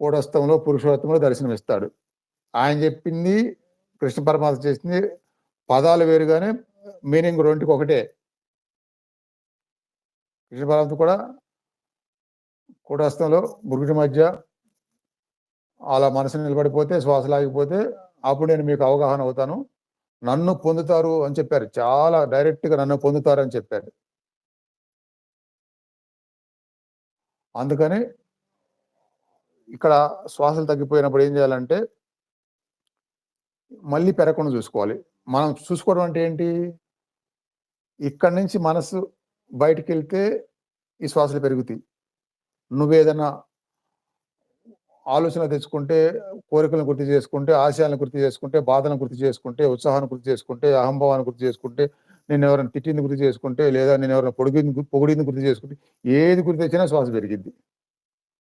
కూటస్థంలో పురుషోత్తముడు దర్శనమిస్తాడు. ఆయన చెప్పింది కృష్ణ పరమాత్మ చేసింది పదాలు వేరు గాని మీనింగ్ రెండిటికి ఒకటే. కృష్ణ పరమాత్మ కూడా కూటస్థంలో మురుగుటి మధ్య అలా మనసు నిలబడిపోతే శ్వాస లాగిపోతే అప్పుడు నేను మీకు అవగాహన అవుతాను. నన్ను పొందుతారు అని చెప్పారు. చాలా డైరెక్ట్‌గా నన్ను పొందుతారని చెప్పారు. అందుకని ఇక్కడ శ్వాసలు తగ్గిపోయినప్పుడు ఏం చేయాలంటే మళ్ళీ పెరగకుండా చూసుకోవాలి. మనం చూసుకోవడం అంటే ఏంటి? ఇక్కడి నుంచి మనసు బయటికెళ్తే ఈ శ్వాసలు పెరుగుతాయి. నువ్వేదన్నా ఆలోచన తెచ్చుకుంటే, కోరికలను గుర్తు చేసుకుంటే, ఆశయాలను గుర్తు చేసుకుంటే, బాధలను గుర్తు చేసుకుంటే, ఉత్సాహాన్ని గుర్తు చేసుకుంటే, అహంభావాన్ని గుర్తు చేసుకుంటే, నిన్నెవరైనా తిట్టింది గుర్తు చేసుకుంటే, లేదా నిన్నెవరైనా పొగిడింది గుర్తు చేసుకుంటే, ఏది గుర్తు తెచ్చినా శ్వాస పెరిగిద్ది.